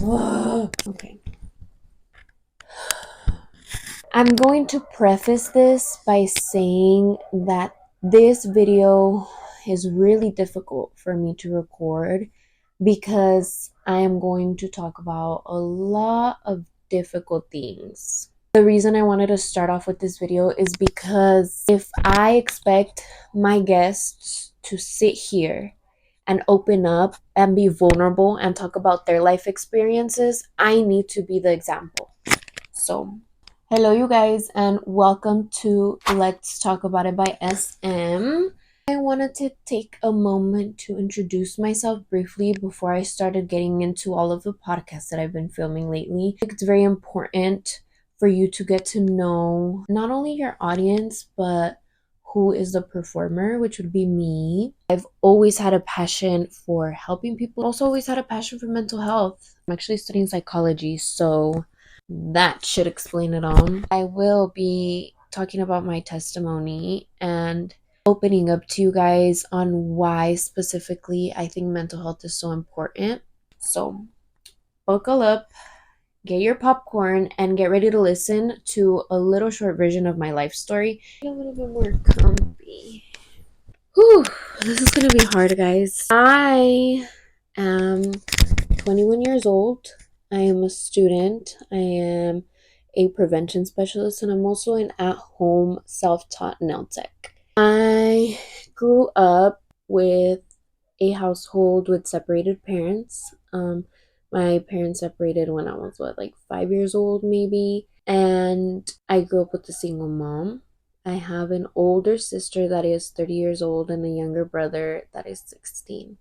Okay. I'm going to preface this by saying that this video is really difficult for me to record because I am going to talk about a lot of difficult things. The reason I wanted to start off with this video is because if I expect my guests to sit here and open up and be vulnerable and talk about their life experiences, I need to be the example. So, hello, you guys, and welcome to Let's Talk About It by SM. I wanted to take a moment to introduce myself briefly before I started getting into all of the podcasts that I've been filming lately. It's very important for you to get to know not only your audience, but who is the performer, which would be me. I've always had a passion for helping people, also always had a passion for mental health. I'm actually studying psychology, so that should explain it all. I will be talking about my testimony and opening up to you guys on why specifically I think mental health is so important. So, buckle up, get your popcorn, and get ready to listen to a little short version of my life story. Get a little bit more comfy. Whew, this is gonna be hard, guys. I am 21 years old. I am a student. I am a prevention specialist, and I'm also an at-home self-taught nail tech. I grew up with a household with separated parents. My parents separated when I was like 5 years old, maybe, and I grew up with a single mom. I have an older sister that is 30 years old and a younger brother that is 16.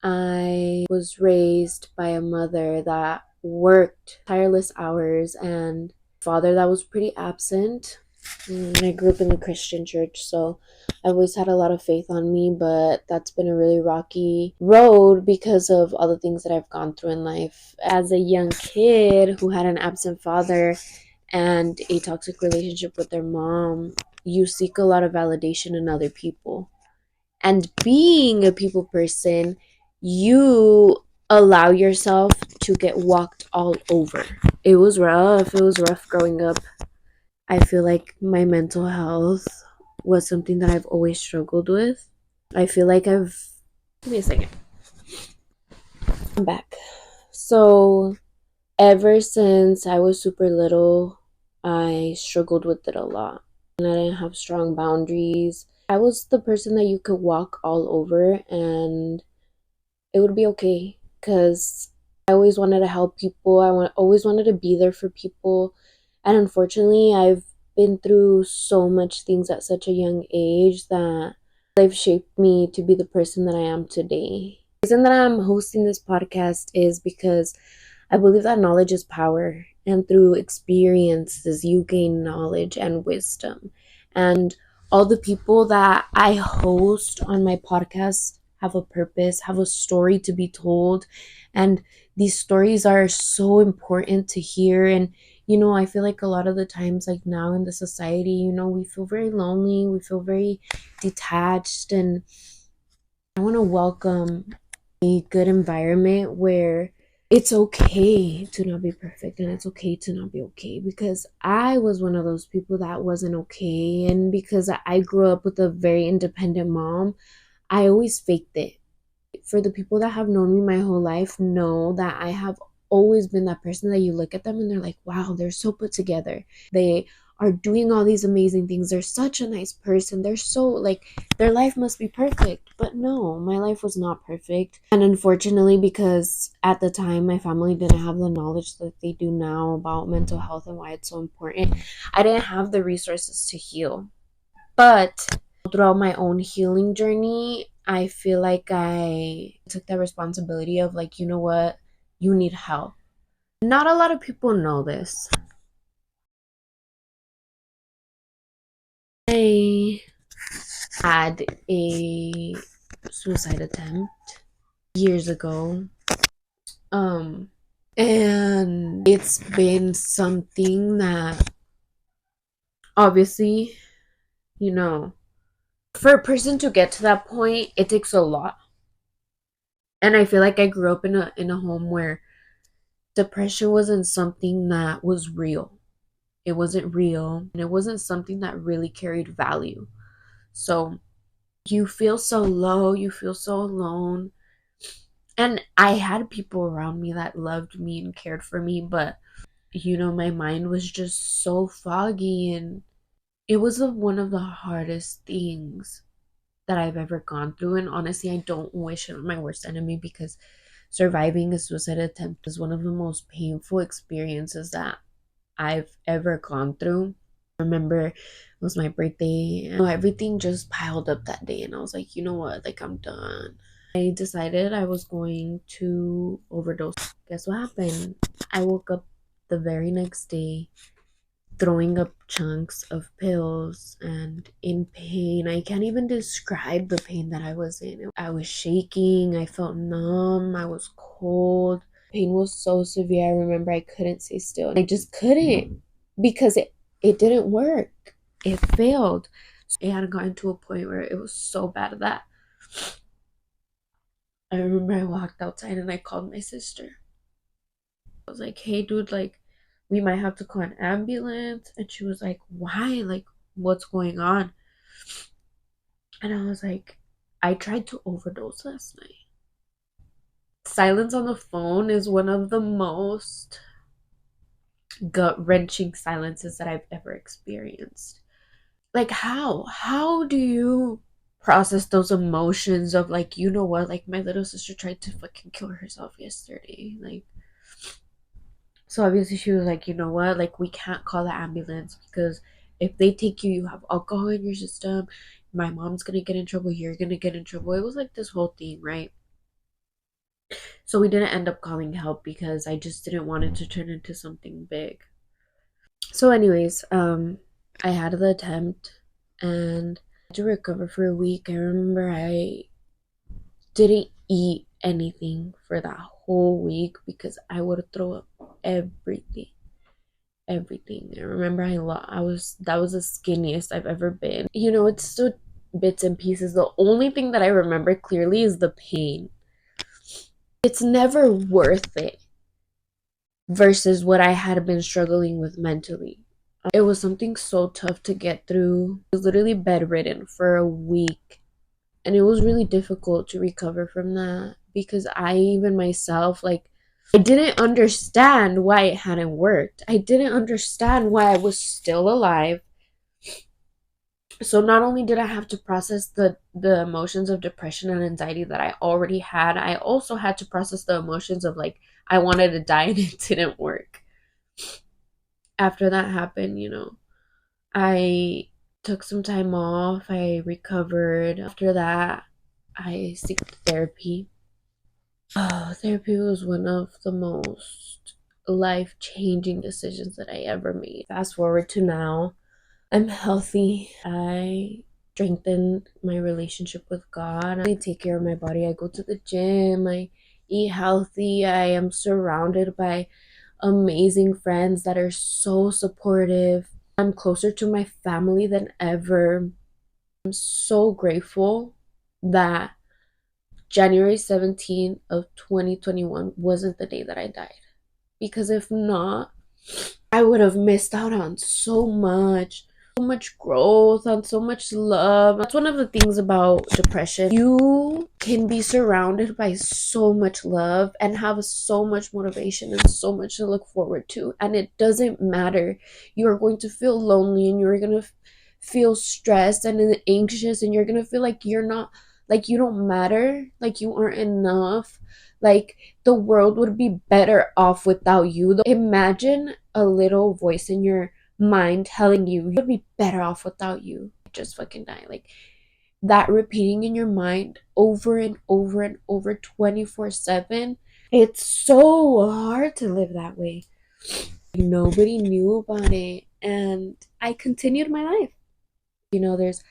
I was raised by a mother that worked tireless hours and father that was pretty absent. And I grew up in the Christian church, so I've always had a lot of faith on me, but that's been a really rocky road because of all the things that I've gone through in life. As a young kid who had an absent father and a toxic relationship with their mom, you seek a lot of validation in other people. And being a people person, you allow yourself to get walked all over. It was rough. It was rough growing up. I feel like my mental health was something that I've always struggled with. I feel like Give me a second. I'm back. So, ever since I was super little, I struggled with it a lot. And I didn't have strong boundaries. I was the person that you could walk all over and it would be okay because I always wanted to help people. Always wanted to be there for people. And unfortunately, I've been through so much things at such a young age that they've shaped me to be the person that I am today. The reason that I'm hosting this podcast is because I believe that knowledge is power, and through experiences, you gain knowledge and wisdom. And all the people that I host on my podcast have a purpose, have a story to be told. And these stories are so important to hear. And, I feel like a lot of the times, like now in the society, we feel very lonely, we feel very detached. And I want to welcome a good environment where it's okay to not be perfect and it's okay to not be okay, because I was one of those people that wasn't okay, and because I grew up with a very independent mom, I always faked it. For the people that have known me my whole life know that I have always been that person that you look at them and they're like, wow, they're so put together. They are doing all these amazing things. They're such a nice person. They're so like, their life must be perfect. But no, my life was not perfect. And unfortunately, because at the time my family didn't have the knowledge that they do now about mental health and why it's so important, I didn't have the resources to heal. But throughout my own healing journey, I feel like I took that responsibility of like, you know what? You need help. Not a lot of people know this. I had a suicide attempt years ago. Um and it's been something that obviously, you know, for a person to get to that point, it takes a lot. And I feel like I grew up in a home where Depression wasn't something that was real. It wasn't real, and it wasn't something that really carried value. So you feel so low, you feel so alone. And I had people around me that loved me and cared for me, but my mind was just so foggy, and it was one of the hardest things that I've ever gone through. And honestly, I don't wish it on my worst enemy, because surviving a suicide attempt is one of the most painful experiences that I've ever gone through. I remember it was my birthday, and everything just piled up that day, and I was like, you know what, like, I'm done. I decided I was going to overdose. Guess what happened? I woke up the very next day throwing up chunks of pills and in pain. I can't even describe the pain that I was in. I was shaking, I felt numb, I was cold. Pain was so severe. I remember I couldn't stay still. I just couldn't, because it didn't work. It failed. It had gotten to a point where it was so bad that I remember I walked outside and I called my sister. I was like, hey dude, like, we might have to call an ambulance. And she was like, why? Like, what's going on? And I was like, I tried to overdose last night. Silence on the phone is one of the most gut wrenching silences that I've ever experienced. Like, how do you process those emotions of, like, you know what, like, my little sister tried to fucking kill herself yesterday, like. So obviously she was like, you know what, like, we can't call the ambulance, because if they take you, you have alcohol in your system, my mom's gonna get in trouble, you're gonna get in trouble. It was like this whole thing, right? So we didn't end up calling help, because I just didn't want it to turn into something big. So anyways, I had the attempt, and I had to recover for a week. I remember I didn't eat anything for that whole week, because I would throw up everything. Everything. I remember that was the skinniest I've ever been. It's still bits and pieces. The only thing that I remember clearly is the pain. It's never worth it versus what I had been struggling with mentally. It was something so tough to get through. I was literally bedridden for a week, and it was really difficult to recover from that, because I even myself, like, I didn't understand why it hadn't worked. I didn't understand why I was still alive. So not only did I have to process the emotions of depression and anxiety that I already had, I also had to process the emotions of, like, I wanted to die and it didn't work. After that happened, I took some time off. I recovered. After that, I seek therapy. Oh, therapy was one of the most life-changing decisions that I ever made. Fast forward to now, I'm healthy. I strengthened my relationship with God. I take care of my body. I go to the gym. I eat healthy. I am surrounded by amazing friends that are so supportive. I'm closer to my family than ever. I'm so grateful that January 17th of 2021 wasn't the day that I died. Because if not, I would have missed out on so much growth, on so much love. That's one of the things about depression. You can be surrounded by so much love and have so much motivation and so much to look forward to, and it doesn't matter. You are going to feel lonely, and you're going to feel stressed and anxious, and you're going to feel like you're not, like, you don't matter, like you aren't enough, like the world would be better off without you. Imagine a little voice in your mind telling you would be better off without you. Just fucking die. Like, that repeating in your mind over and over and over 24/7. It's so hard to live that way. Nobody knew about it, and I continued my life. There's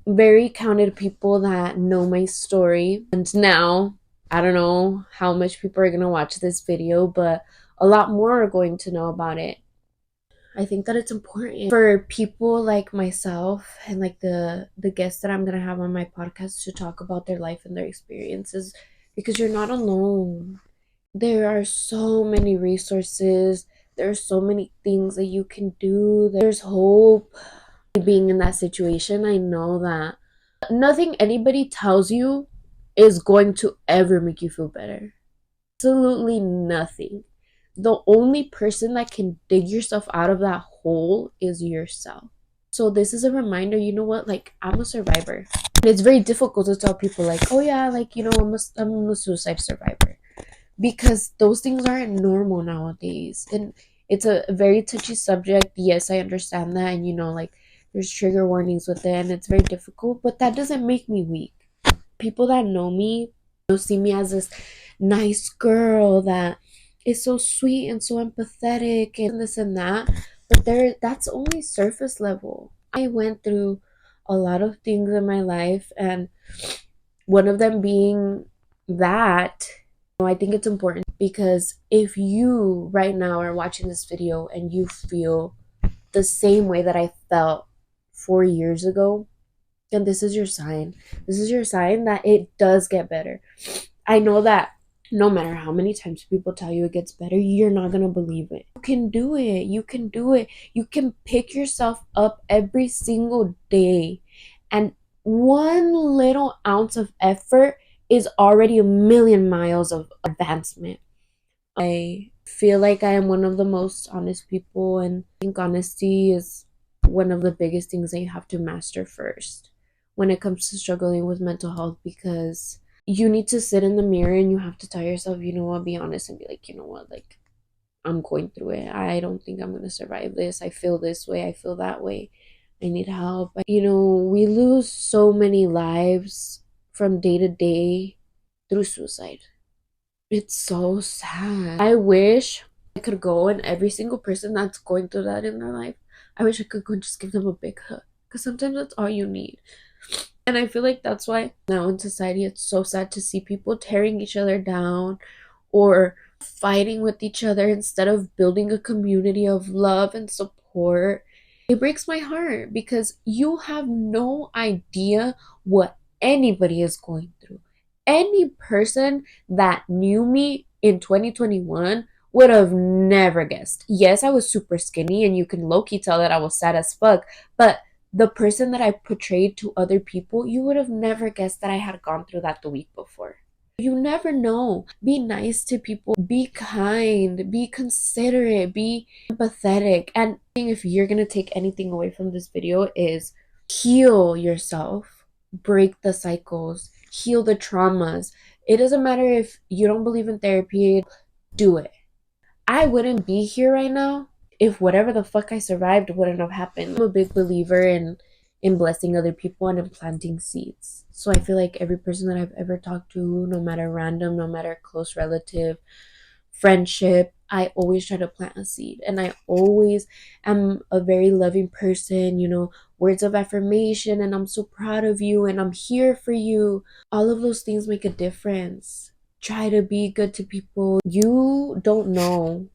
very counted people that know my story, and now I don't know how much people are going to watch this video, but a lot more are going to know about it. I think that it's important for people like myself and like the guests that I'm going to have on my podcast to talk about their life and their experiences, because you're not alone. There are so many resources. There are so many things that you can do. There's hope. Being in that situation, I know that nothing anybody tells you is going to ever make you feel better. Absolutely nothing. The only person that can dig yourself out of that hole is yourself. So this is a reminder, you know what, like, I'm a survivor. And it's very difficult to tell people like, oh yeah, like, you know, I'm a suicide survivor, because those things aren't normal nowadays. And it's a very touchy subject. Yes, I understand that. And you know, like, there's trigger warnings with it and it's very difficult, but that doesn't make me weak. People that know me, you know, see me as this nice girl that is so sweet and so empathetic and this and that, but that's only surface level. I went through a lot of things in my life, and one of them being that, you know, I think it's important, because if you right now are watching this video and you feel the same way that I felt 4 years ago, then this is your sign. This is your sign that it does get better. I know that no matter how many times people tell you it gets better, you're not going to believe it. You can do it. You can do it. You can pick yourself up every single day. And one little ounce of effort is already a million miles of advancement. I feel like I am one of the most honest people, and I think honesty is one of the biggest things that you have to master first when it comes to struggling with mental health, because you need to sit in the mirror and you have to tell yourself, you know what, be honest and be like, you know what, like, I'm going through it. I don't think I'm going to survive this. I feel this way. I feel that way. I need help. You know, we lose so many lives from day to day through suicide. It's so sad. I wish I could go, and every single person that's going through that in their life, I wish I could go and just give them a big hug. Because sometimes that's all you need. And I feel like that's why now in society it's so sad to see people tearing each other down or fighting with each other instead of building a community of love and support. It breaks my heart because you have no idea what anybody is going through. Any person that knew me in 2021 would have never guessed. Yes, I was super skinny, and you can low key tell that I was sad as fuck, but the person that I portrayed to other people, you would have never guessed that I had gone through that the week before. You never know. Be nice to people, be kind, be considerate, be empathetic. And if you're gonna take anything away from this video, is heal yourself, break the cycles, heal the traumas. It doesn't matter if you don't believe in therapy, do it. I wouldn't be here right now if whatever the fuck I survived wouldn't have happened. I'm a big believer in blessing other people and in planting seeds. So I feel like every person that I've ever talked to, no matter random, no matter close relative, friendship, I always try to plant a seed. And I always am a very loving person, you know, words of affirmation, and I'm so proud of you and I'm here for you. All of those things make a difference. Try to be good to people. You don't know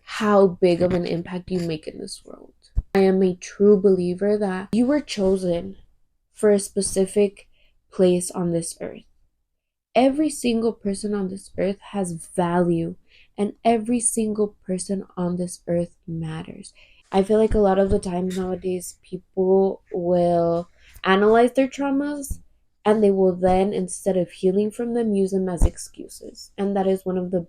how big of an impact you make in this world. I am a true believer that you were chosen for a specific place on this earth. Every single person on this earth has value, and every single person on this earth matters. I feel like a lot of the times nowadays, people will analyze their traumas, and they will then, instead of healing from them, use them as excuses. And that is one of the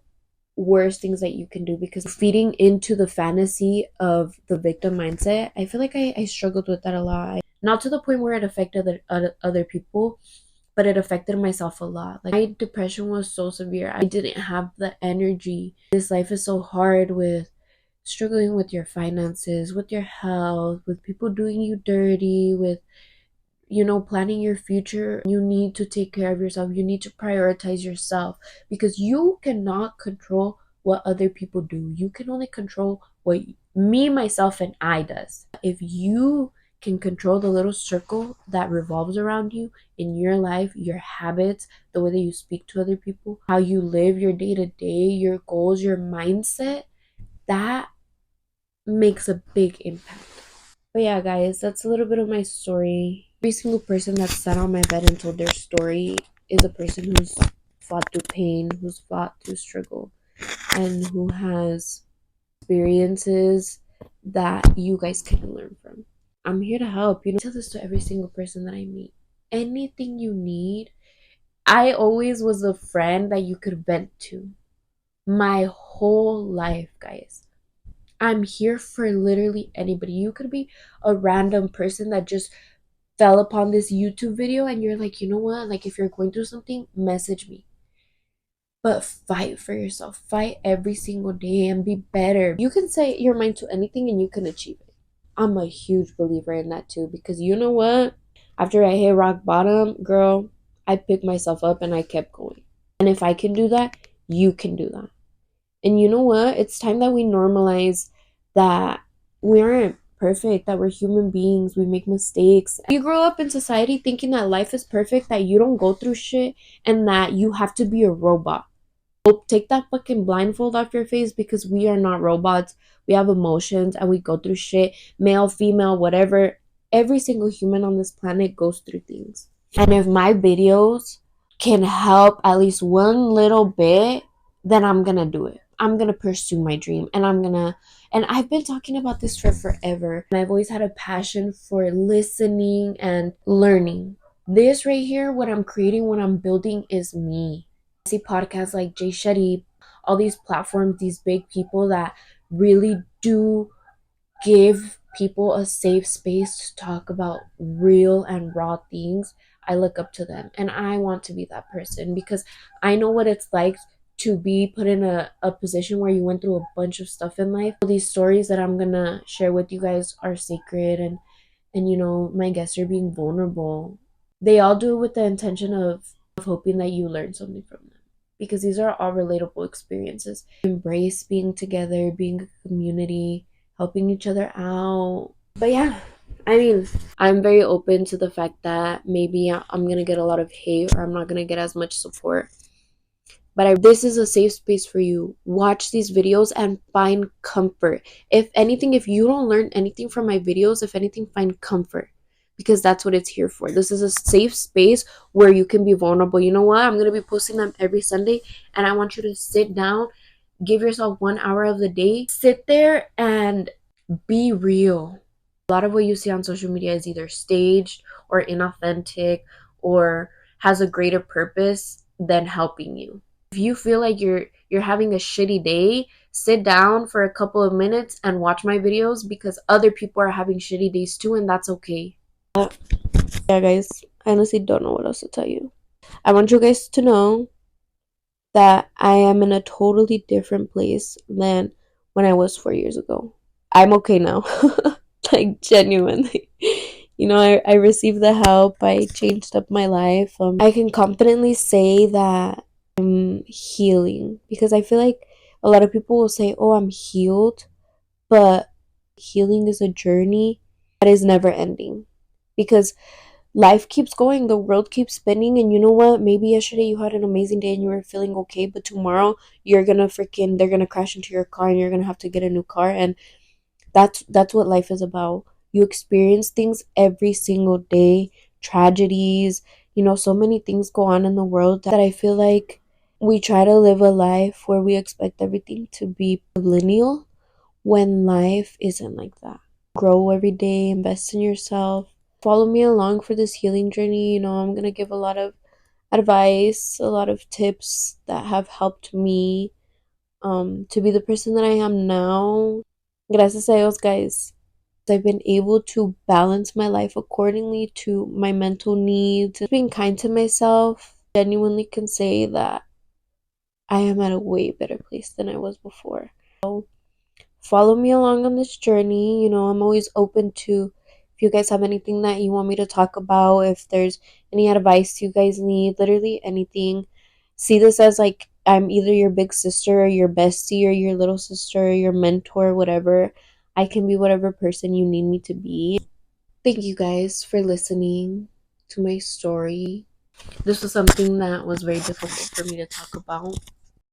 worst things that you can do, because feeding into the fantasy of the victim mindset, I feel like I struggled with that a lot. Not to the point where it affected other people, but it affected myself a lot. Like, my depression was so severe. I didn't have the energy. This life is so hard, with struggling with your finances, with your health, with people doing you dirty, with, you know, planning your future. You need to take care of yourself. You need to prioritize yourself, because you cannot control what other people do. You can only control what me, myself, and I does. If you can control the little circle that revolves around you in your life, your habits, the way that you speak to other people, how you live your day to day, your goals, your mindset, that makes a big impact. But yeah, guys, that's a little bit of my story. Every single person that sat on my bed and told their story is a person who's fought through pain, who's fought through struggle, and who has experiences that you guys can learn from. I'm here to help. I tell this to every single person that I meet. Anything you need, I always was a friend that you could vent to. My whole life, guys. I'm here for literally anybody. You could be a random person that just fell upon this YouTube video and you're like, you know what? Like, if you're going through something, message me. But fight for yourself. Fight every single day and be better. You can say your mind to anything and you can achieve it. I'm a huge believer in that too, because you know what? After I hit rock bottom, girl, I picked myself up and I kept going. And if I can do that, you can do that. And you know what? It's time that we normalize that we aren't perfect, that we're human beings, we make mistakes. You grow up in society thinking that life is perfect, that you don't go through shit, and that you have to be a robot. Take that fucking blindfold off your face, because we are not robots. We have emotions and we go through shit. Male, female, whatever. Every single human on this planet goes through things. And if my videos can help at least one little bit, then I'm gonna do it. I'm gonna pursue my dream, and and I've been talking about this for forever. And I've always had a passion for listening and learning. This right here, what I'm creating, what I'm building, is me. I see podcasts like Jay Shetty, all these platforms, these big people that really do give people a safe space to talk about real and raw things. I look up to them and I want to be that person, because I know what it's like to be put in a position where you went through a bunch of stuff in life. These stories that I'm gonna share with you guys are sacred, and you know, my guests are being vulnerable. They all do it with the intention of hoping that you learn something from them, because these are all relatable experiences. Embrace being together, being a community, helping each other out. But yeah, I mean, I'm very open to the fact that maybe I'm gonna get a lot of hate, or I'm not gonna get as much support. But this is a safe space for you. Watch these videos and find comfort. If anything, if you don't learn anything from my videos, if anything, find comfort, because that's what it's here for. This is a safe space where you can be vulnerable. You know what? I'm going to be posting them every Sunday, and I want you to sit down, give yourself 1 hour of the day, sit there and be real. A lot of what you see on social media is either staged or inauthentic or has a greater purpose than helping you. If you feel like you're having a shitty day, sit down for a couple of minutes and watch my videos, because other people are having shitty days too, and that's okay. Yeah, guys, I honestly don't know what else to tell you. I want you guys to know that I am in a totally different place than when I was 4 years ago. I'm okay now. Like, genuinely. You know, I received the help. I changed up my life. I can confidently say that I'm healing, because I feel like a lot of people will say, oh, I'm healed, but healing is a journey that is never ending, because life keeps going, the world keeps spinning, and you know what? Maybe yesterday you had an amazing day and you were feeling okay, but tomorrow they're gonna crash into your car and you're gonna have to get a new car, and that's what life is about. You experience things every single day, tragedies, you know, so many things go on in the world that I feel like we try to live a life where we expect everything to be linear, when life isn't like that. Grow every day, invest in yourself. Follow me along for this healing journey. You know, I'm gonna give a lot of advice, a lot of tips that have helped me to be the person that I am now. Gracias a Dios, guys. I've been able to balance my life accordingly to my mental needs. Being kind to myself, genuinely can say that I am at a way better place than I was before. So follow me along on this journey. You know, I'm always open to, if you guys have anything that you want me to talk about, if there's any advice you guys need, literally anything. See this as like I'm either your big sister or your bestie or your little sister or your mentor, whatever. I can be whatever person you need me to be. Thank you guys for listening to my story. This was something that was very difficult for me to talk about.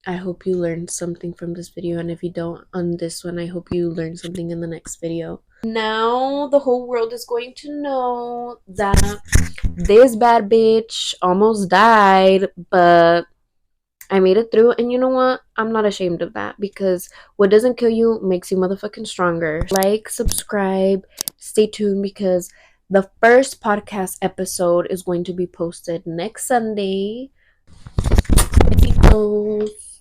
I hope you learned something from this video, and if you don't on this one, I hope you learn something in the next video. Now the whole world is going to know that this bad bitch almost died, but I made it through, and you know what? I'm not ashamed of that, because what doesn't kill you makes you motherfucking stronger. Like, subscribe, stay tuned, because the first podcast episode is going to be posted next Sunday. Besitos.